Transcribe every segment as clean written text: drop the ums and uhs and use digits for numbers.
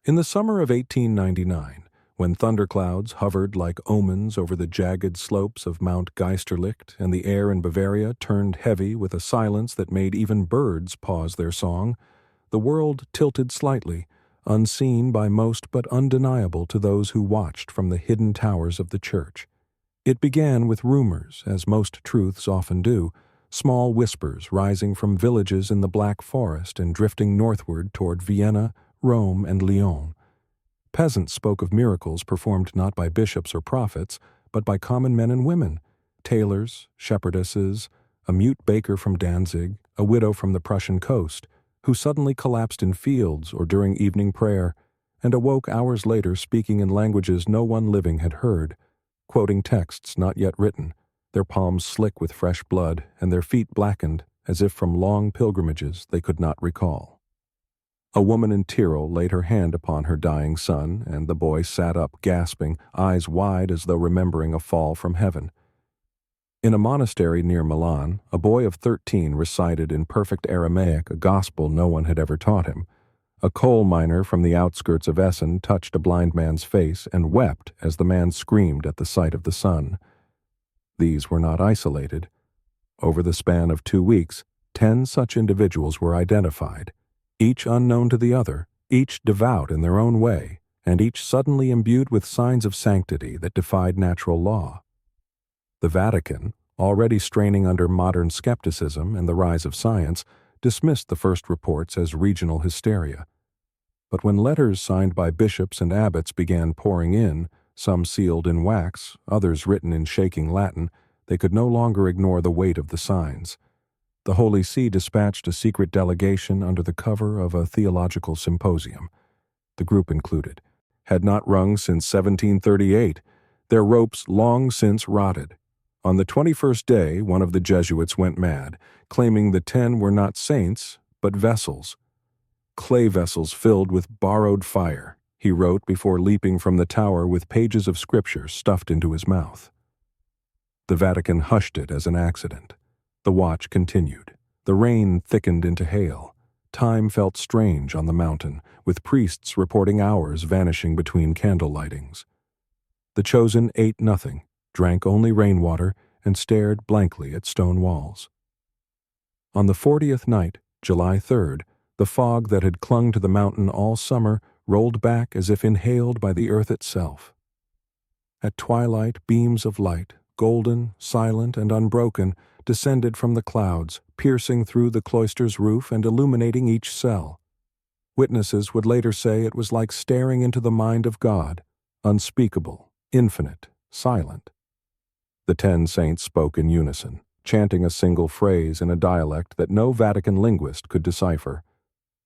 In the summer of 1899, when thunderclouds hovered like omens over the jagged slopes of Mount Geisterlicht and the air in Bavaria turned heavy with a silence that made even birds pause their song, the world tilted slightly, unseen by most but undeniable to those who watched from the hidden towers of the church. It began with rumors, as most truths often do, small whispers rising from villages in the Black Forest and drifting northward toward Vienna, Rome, and Lyon. Peasants spoke of miracles performed not by bishops or prophets, but by common men and women, tailors, shepherdesses, a mute baker from Danzig, a widow from the Prussian coast, who suddenly collapsed in fields or during evening prayer, and awoke hours later speaking in languages no one living had heard, quoting texts not yet written, their palms slick with fresh blood and their feet blackened as if from long pilgrimages they could not recall. A woman in Tyrol laid her hand upon her dying son, and the boy sat up gasping, eyes wide as though remembering a fall from heaven. In a monastery near Milan, a boy of 13 recited in perfect Aramaic a gospel no one had ever taught him. A coal miner from the outskirts of Essen touched a blind man's face and wept as the man screamed at the sight of the sun. These were not isolated. Over the span of 2 weeks, 10 such individuals were identified, each unknown to the other, each devout in their own way, and each suddenly imbued with signs of sanctity that defied natural law. The Vatican, already straining under modern skepticism and the rise of science, dismissed the first reports as regional hysteria. But when letters signed by bishops and abbots began pouring in, some sealed in wax, others written in shaking Latin, they could no longer ignore the weight of the signs. The Holy See dispatched a secret delegation under the cover of a theological symposium. The group included, had not rung since 1738, their ropes long since rotted. On the 21st day, one of the Jesuits went mad, claiming the 10 were not saints, but vessels. Clay vessels filled with borrowed fire, he wrote before leaping from the tower with pages of scripture stuffed into his mouth. The Vatican hushed it as an accident. The watch continued. The rain thickened into hail. Time felt strange on the mountain, with priests reporting hours vanishing between candle lightings. The chosen ate nothing, drank only rainwater, and stared blankly at stone walls. On the 40th night, July 3rd, the fog that had clung to the mountain all summer rolled back as if inhaled by the earth itself. At twilight, beams of light, golden, silent, and unbroken, descended from the clouds, piercing through the cloister's roof and illuminating each cell. Witnesses would later say it was like staring into the mind of God, unspeakable, infinite, silent. The 10 saints spoke in unison, chanting a single phrase in a dialect that no Vatican linguist could decipher.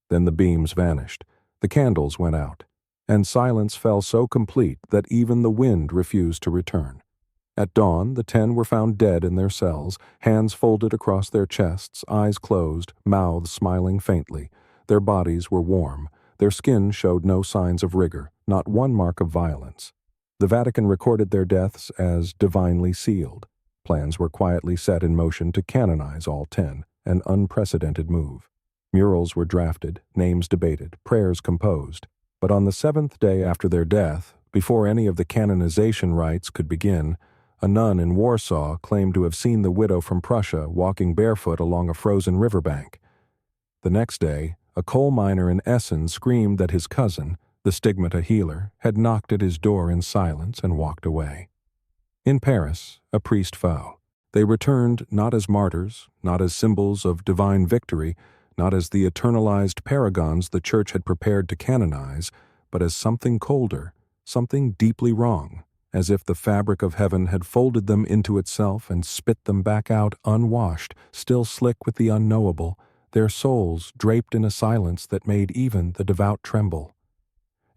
Then the beams vanished, the candles went out, and silence fell so complete that even the wind refused to return. At dawn, the 10 were found dead in their cells, hands folded across their chests, eyes closed, mouths smiling faintly. Their bodies were warm. Their skin showed no signs of rigor, not one mark of violence. The Vatican recorded their deaths as divinely sealed. Plans were quietly set in motion to canonize all 10, an unprecedented move. Murals were drafted, names debated, prayers composed. But on the 7th day after their death, before any of the canonization rites could begin, a nun in Warsaw claimed to have seen the widow from Prussia walking barefoot along a frozen riverbank. The next day, a coal miner in Essen screamed that his cousin, the stigmata healer, had knocked at his door in silence and walked away. In Paris, a priest fell. They returned not as martyrs, not as symbols of divine victory, not as the eternalized paragons the Church had prepared to canonize, but as something colder, something deeply wrong, as if the fabric of heaven had folded them into itself and spit them back out unwashed, still slick with the unknowable, their souls draped in a silence that made even the devout tremble.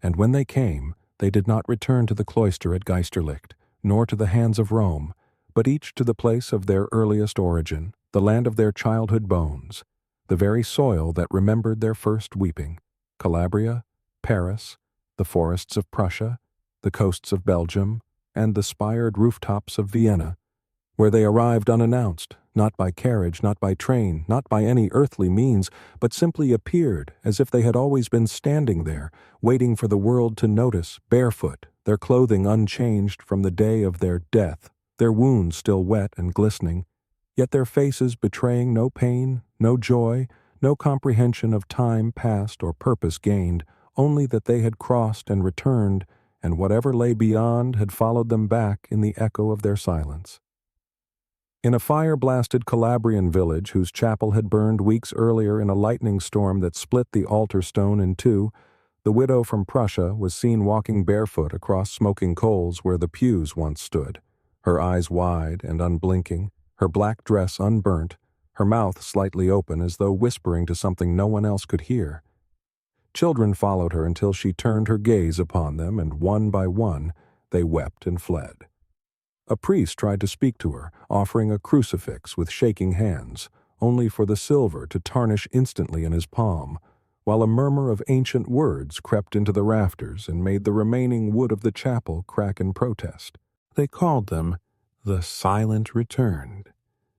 And when they came, they did not return to the cloister at Geisterlicht, nor to the hands of Rome, but each to the place of their earliest origin, the land of their childhood bones, the very soil that remembered their first weeping, Calabria, Paris, the forests of Prussia, the coasts of Belgium, and the spired rooftops of Vienna, where they arrived unannounced, not by carriage, not by train, not by any earthly means, but simply appeared as if they had always been standing there, waiting for the world to notice, barefoot, their clothing unchanged from the day of their death, their wounds still wet and glistening, yet their faces betraying no pain, no joy, no comprehension of time past or purpose gained, only that they had crossed and returned, and whatever lay beyond had followed them back in the echo of their silence. In a fire-blasted Calabrian village whose chapel had burned weeks earlier in a lightning storm that split the altar stone in two, the widow from Prussia was seen walking barefoot across smoking coals where the pews once stood, her eyes wide and unblinking, her black dress unburnt, her mouth slightly open as though whispering to something no one else could hear. Children followed her until she turned her gaze upon them, and one by one they wept and fled. A priest tried to speak to her, offering a crucifix with shaking hands, only for the silver to tarnish instantly in his palm, while a murmur of ancient words crept into the rafters and made the remaining wood of the chapel crack in protest. They called them the Silent Returned,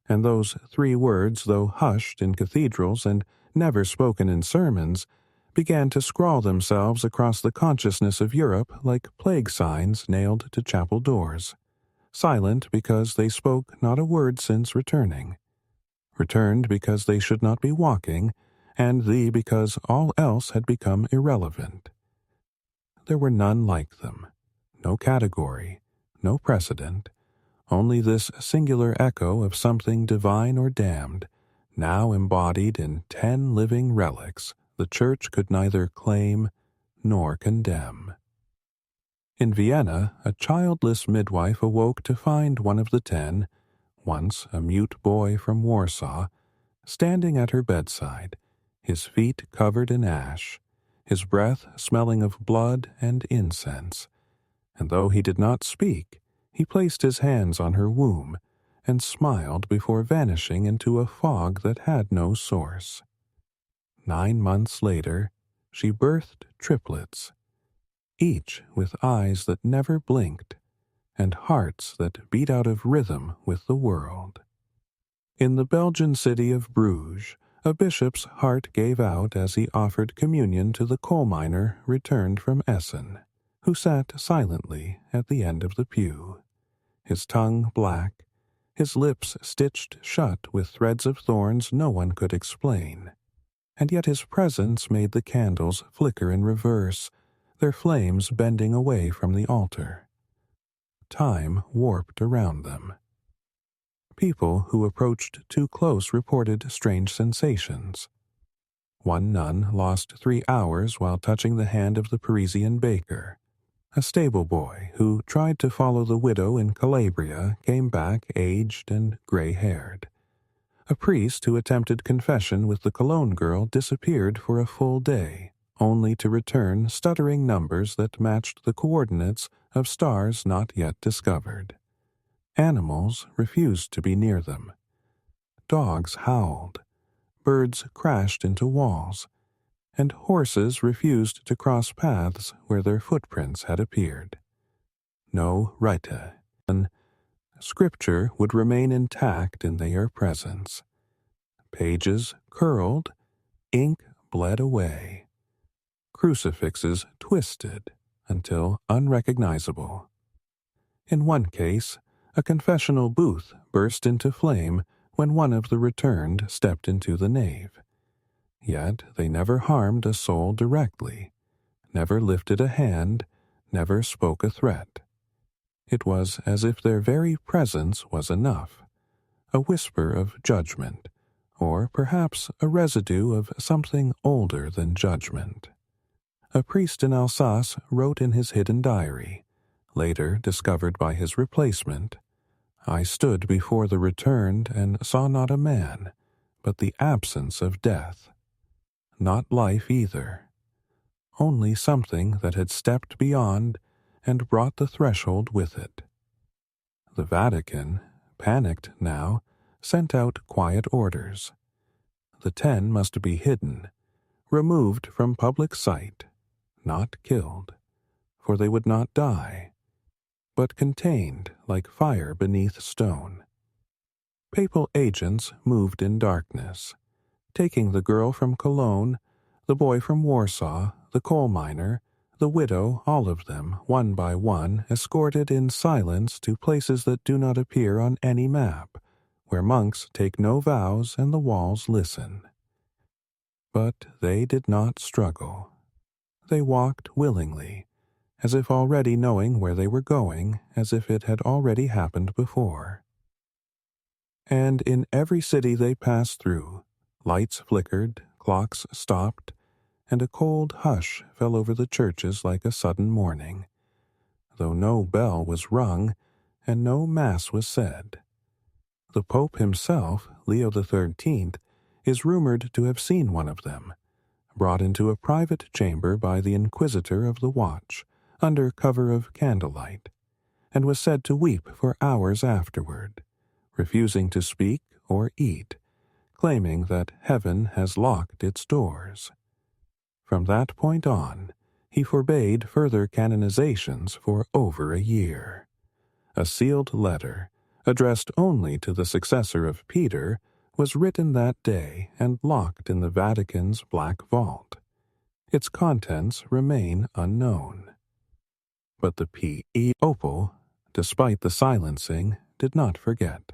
and those 3 words, though hushed in cathedrals and never spoken in sermons, began to scrawl themselves across the consciousness of Europe like plague signs nailed to chapel doors. Silent because they spoke not a word since returning. Returned because they should not be walking, and thee because all else had become irrelevant. There were none like them, no category, no precedent, only this singular echo of something divine or damned, now embodied in 10 living relics the Church could neither claim nor condemn. In Vienna, a childless midwife awoke to find one of the 10, once a mute boy from Warsaw, standing at her bedside, his feet covered in ash, his breath smelling of blood and incense, and though he did not speak, he placed his hands on her womb and smiled before vanishing into a fog that had no source. 9 months later, she birthed triplets, each with eyes that never blinked, and hearts that beat out of rhythm with the world. In the Belgian city of Bruges, a bishop's heart gave out as he offered communion to the coal miner returned from Essen, who sat silently at the end of the pew, his tongue black, his lips stitched shut with threads of thorns no one could explain, and yet his presence made the candles flicker in reverse, their flames bending away from the altar. Time warped around them. People who approached too close reported strange sensations. One nun lost 3 hours while touching the hand of the Parisian baker. A stable boy who tried to follow the widow in Calabria came back aged and gray-haired. A priest who attempted confession with the Cologne girl disappeared for a full day, only to return stuttering numbers that matched the coordinates of stars not yet discovered. Animals refused to be near them. Dogs howled, birds crashed into walls, and horses refused to cross paths where their footprints had appeared. No rite. Scripture would remain intact in their presence. Pages curled, ink bled away. Crucifixes twisted until unrecognizable. In one case, a confessional booth burst into flame when one of the returned stepped into the nave. Yet they never harmed a soul directly, never lifted a hand, never spoke a threat. It was as if their very presence was enough, a whisper of judgment, or perhaps a residue of something older than judgment. A priest in Alsace wrote in his hidden diary, later discovered by his replacement, "I stood before the returned and saw not a man, but the absence of death. Not life either. Only something that had stepped beyond and brought the threshold with it." The Vatican, panicked now, sent out quiet orders. The 10 must be hidden, removed from public sight, not killed, for they would not die, but contained like fire beneath stone. Papal agents moved in darkness, taking the girl from Cologne, the boy from Warsaw, the coal miner, the widow, all of them, one by one, escorted in silence to places that do not appear on any map, where monks take no vows and the walls listen. But they did not struggle. They walked willingly, as if already knowing where they were going, as if it had already happened before. And in every city they passed through, lights flickered, clocks stopped, and a cold hush fell over the churches like a sudden mourning, though no bell was rung and no mass was said. The Pope himself, Leo XIII, is rumored to have seen one of them, brought into a private chamber by the Inquisitor of the Watch, under cover of candlelight, and was said to weep for hours afterward, refusing to speak or eat, claiming that heaven has locked its doors. From that point on, he forbade further canonizations for over a year. A sealed letter, addressed only to the successor of Peter, was written that day and locked in the Vatican's black vault. Its contents remain unknown. But the Opal, despite the silencing, did not forget.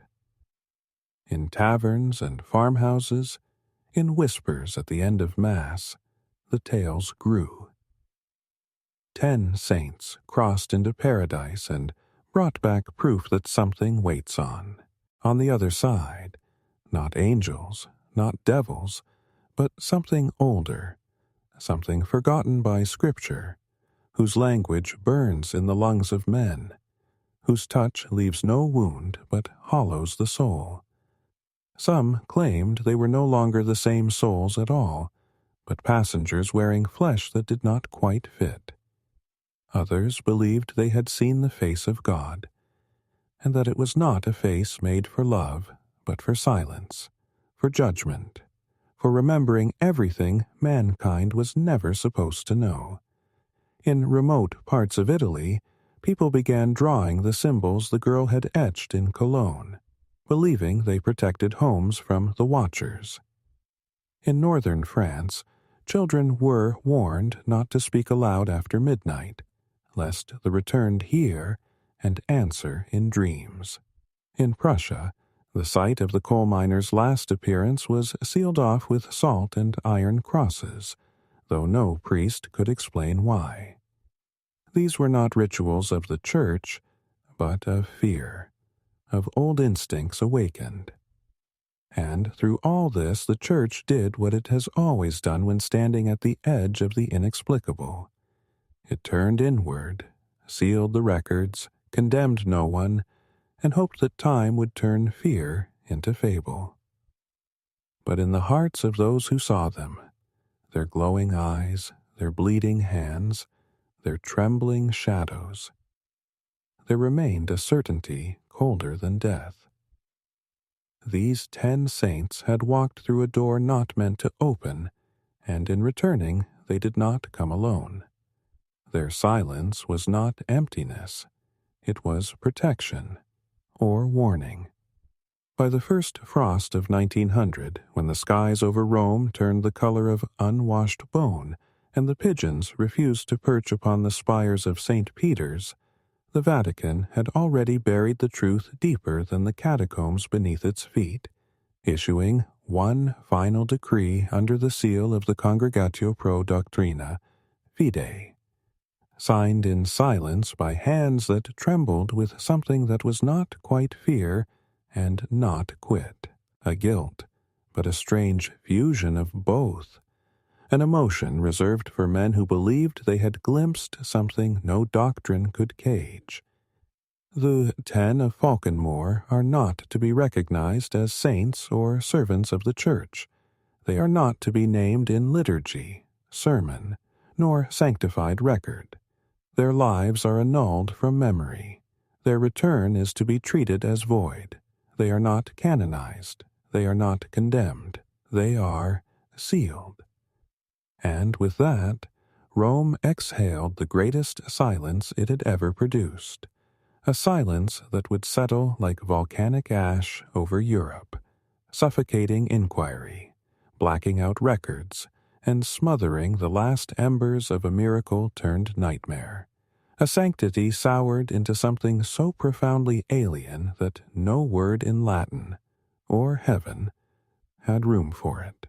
In taverns and farmhouses, in whispers at the end of Mass, the tales grew. 10 saints crossed into paradise and brought back proof that something waits on the other side, not angels, not devils, but something older, something forgotten by Scripture, whose language burns in the lungs of men, whose touch leaves no wound but hollows the soul. Some claimed they were no longer the same souls at all, but passengers wearing flesh that did not quite fit. Others believed they had seen the face of God, and that it was not a face made for love, but for silence, for judgment, for remembering everything mankind was never supposed to know. In remote parts of Italy, people began drawing the symbols the girl had etched in Cologne, believing they protected homes from the watchers. In northern France, children were warned not to speak aloud after midnight, lest the returned hear and answer in dreams. In Prussia, the site of the coal miner's last appearance was sealed off with salt and iron crosses, though no priest could explain why. These were not rituals of the Church, but of fear, of old instincts awakened. And through all this the Church did what it has always done when standing at the edge of the inexplicable. It turned inward, sealed the records, condemned no one, and hoped that time would turn fear into fable. But in the hearts of those who saw them, their glowing eyes, their bleeding hands, their trembling shadows, there remained a certainty colder than death. These 10 saints had walked through a door not meant to open, and in returning they did not come alone. Their silence was not emptiness, it was protection, or warning. By the first frost of 1900, when the skies over Rome turned the color of unwashed bone, and the pigeons refused to perch upon the spires of St. Peter's, the Vatican had already buried the truth deeper than the catacombs beneath its feet, issuing one final decree under the seal of the Congregatio Pro Doctrina, Fide, signed in silence by hands that trembled with something that was not quite fear and not quit, a guilt, but a strange fusion of both, an emotion reserved for men who believed they had glimpsed something no doctrine could cage. The 10 of Falkenmoor are not to be recognized as saints or servants of the Church. They are not to be named in liturgy, sermon, nor sanctified record. Their lives are annulled from memory. Their return is to be treated as void. They are not canonized. They are not condemned. They are sealed. And with that, Rome exhaled the greatest silence it had ever produced, a silence that would settle like volcanic ash over Europe, suffocating inquiry, blacking out records, and smothering the last embers of a miracle turned nightmare. A sanctity soured into something so profoundly alien that no word in Latin, or heaven, had room for it.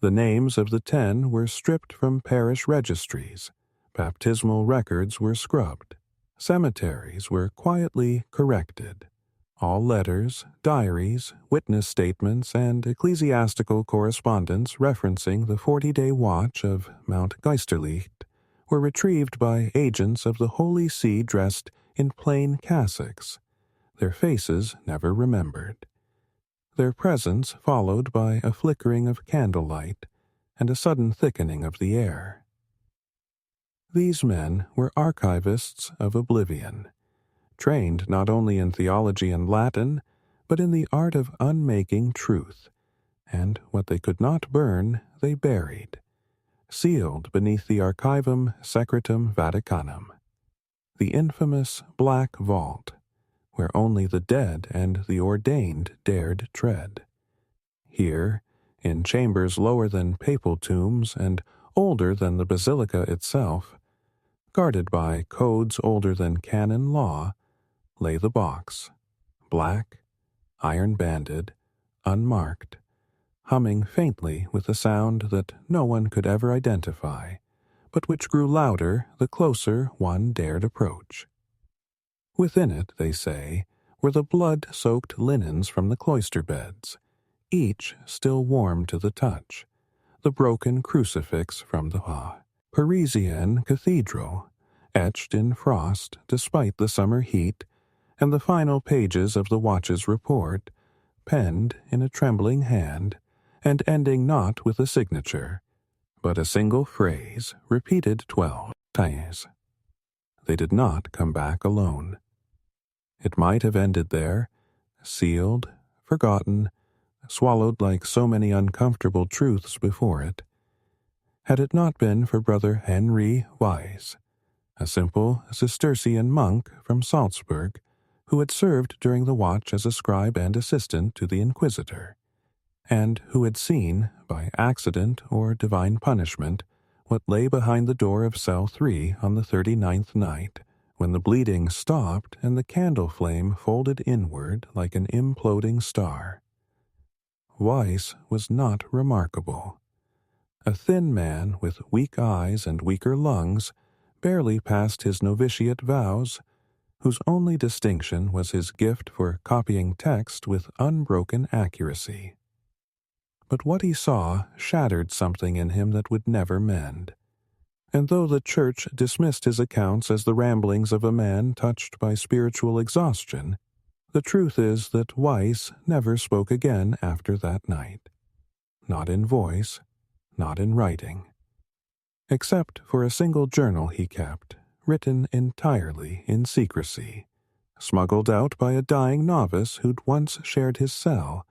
The names of the 10 were stripped from parish registries, baptismal records were scrubbed, cemeteries were quietly corrected. All letters, diaries, witness statements, and ecclesiastical correspondence referencing the 40-day watch of Mount Geisterlicht were retrieved by agents of the Holy See dressed in plain cassocks, their faces never remembered. Their presence followed by a flickering of candlelight and a sudden thickening of the air. These men were archivists of oblivion, trained not only in theology and Latin, but in the art of unmaking truth, and what they could not burn they buried, sealed beneath the Archivum Secretum Vaticanum, the infamous Black Vault, where only the dead and the ordained dared tread. Here, in chambers lower than papal tombs and older than the basilica itself, guarded by codes older than canon law, lay the box, black, iron-banded, unmarked, humming faintly with a sound that no one could ever identify, but which grew louder the closer one dared approach. Within it, they say, were the blood-soaked linens from the cloister beds, each still warm to the touch, the broken crucifix from the Parisian cathedral, etched in frost despite the summer heat, and the final pages of the watch's report, penned in a trembling hand, and ending not with a signature, but a single phrase repeated 12 times. They did not come back alone. It might have ended there, sealed, forgotten, swallowed like so many uncomfortable truths before it, had it not been for Brother Henry Weiss, a simple Cistercian monk from Salzburg, who had served during the watch as a scribe and assistant to the Inquisitor, and who had seen, by accident or divine punishment, what lay behind the door of cell 3 on the 39th night, when the bleeding stopped and the candle flame folded inward like an imploding star. Weiss was not remarkable. A thin man with weak eyes and weaker lungs, barely past his novitiate vows, whose only distinction was his gift for copying text with unbroken accuracy. But what he saw shattered something in him that would never mend. And though the Church dismissed his accounts as the ramblings of a man touched by spiritual exhaustion, the truth is that Weiss never spoke again after that night. Not in voice, not in writing. Except for a single journal he kept, written entirely in secrecy, smuggled out by a dying novice who'd once shared his cell,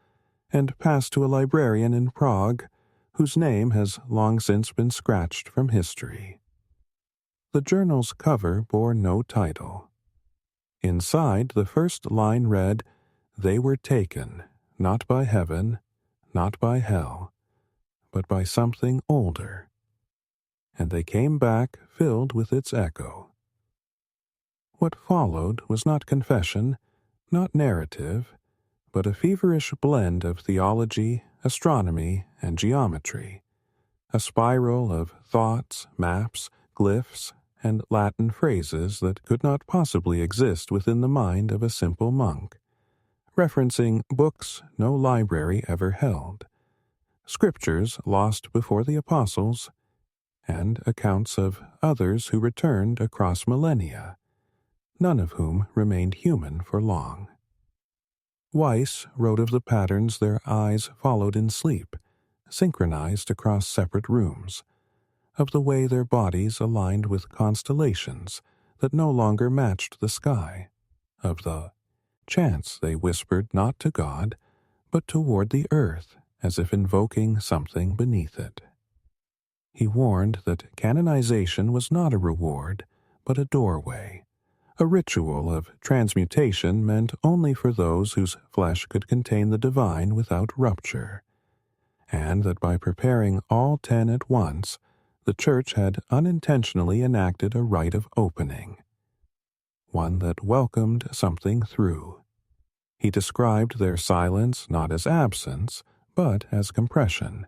and passed to a librarian in Prague, whose name has long since been scratched from history. The journal's cover bore no title. Inside, the first line read, "They were taken, not by heaven, not by hell, but by something older. And they came back filled with its echo." What followed was not confession, not narrative, but a feverish blend of theology, astronomy, and geometry, a spiral of thoughts, maps, glyphs, and Latin phrases that could not possibly exist within the mind of a simple monk, referencing books no library ever held, scriptures lost before the apostles, and accounts of others who returned across millennia, none of whom remained human for long. Weiss wrote of the patterns their eyes followed in sleep, synchronized across separate rooms, of the way their bodies aligned with constellations that no longer matched the sky, of the chants they whispered not to God, but toward the earth, as if invoking something beneath it. He warned that canonization was not a reward, but a doorway, A ritual of transmutation meant only for those whose flesh could contain the divine without rupture, and that by preparing all 10 at once, the Church had unintentionally enacted a rite of opening, one that welcomed something through. He described their silence not as absence, but as compression,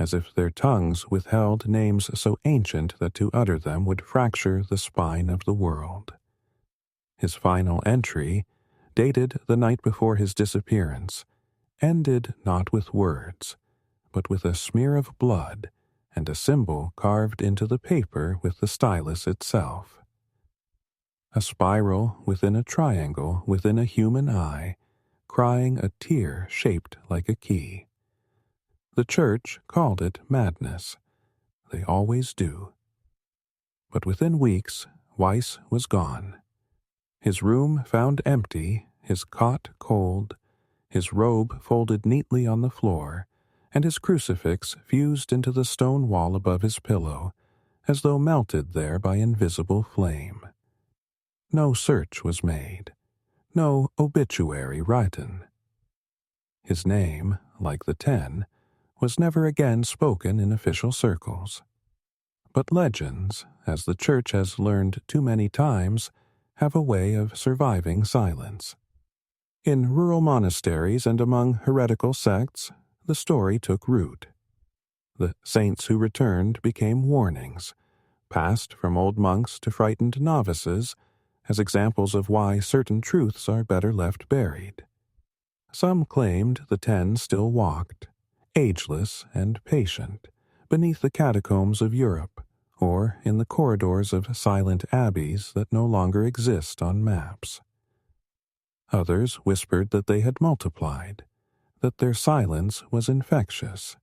as if their tongues withheld names so ancient that to utter them would fracture the spine of the world. His final entry, dated the night before his disappearance, ended not with words, but with a smear of blood and a symbol carved into the paper with the stylus itself. A spiral within a triangle within a human eye, crying a tear shaped like a key. The Church called it madness. They always do. But within weeks, Weiss was gone. His room found empty, his cot cold, his robe folded neatly on the floor, and his crucifix fused into the stone wall above his pillow, as though melted there by invisible flame. No search was made, no obituary written. His name, like the 10, was never again spoken in official circles. But legends, as the Church has learned too many times, have a way of surviving silence. In rural monasteries and among heretical sects, the story took root. The saints who returned became warnings, passed from old monks to frightened novices, as examples of why certain truths are better left buried. Some claimed the 10 still walked, ageless and patient, beneath the catacombs of Europe, or in the corridors of silent abbeys that no longer exist on maps. Others whispered that they had multiplied, that their silence was infectious,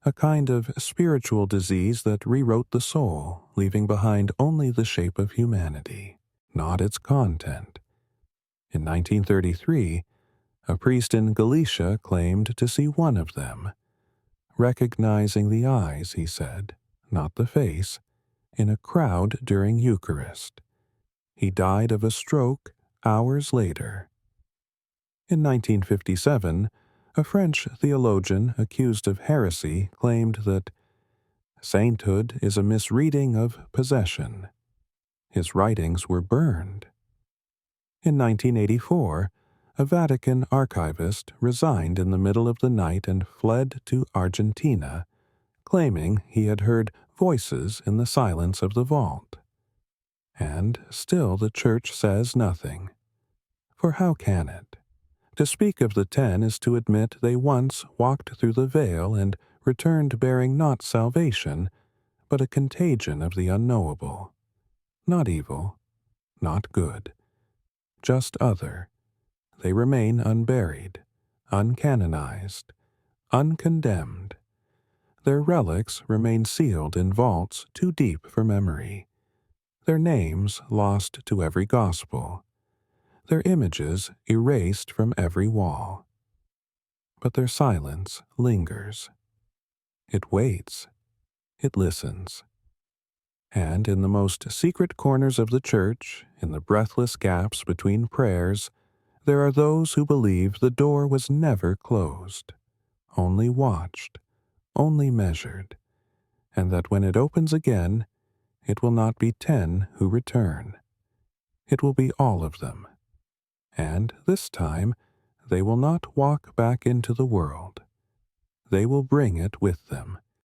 a kind of spiritual disease that rewrote the soul, leaving behind only the shape of humanity, not its content. In 1933, a priest in Galicia claimed to see one of them, recognizing the eyes, he said, not the face, in a crowd during Eucharist. He died of a stroke hours later. In 1957, a French theologian accused of heresy claimed that sainthood is a misreading of possession. His writings were burned. In 1984, a Vatican archivist resigned in the middle of the night and fled to Argentina, claiming he had heard voices in the silence of the vault. And still the Church says nothing. For how can it? To speak of the 10 is to admit they once walked through the veil and returned bearing not salvation, but a contagion of the unknowable. Not evil, not good, just other. They remain unburied, uncanonized, uncondemned. Their relics remain sealed in vaults too deep for memory, their names lost to every gospel, their images erased from every wall. But their silence lingers. It waits. It listens. And in the most secret corners of the Church, in the breathless gaps between prayers, there are those who believe the door was never closed, only watched, only measured, and that when it opens again, it will not be 10 who return. It will be all of them. And this time, they will not walk back into the world. They will bring it with them.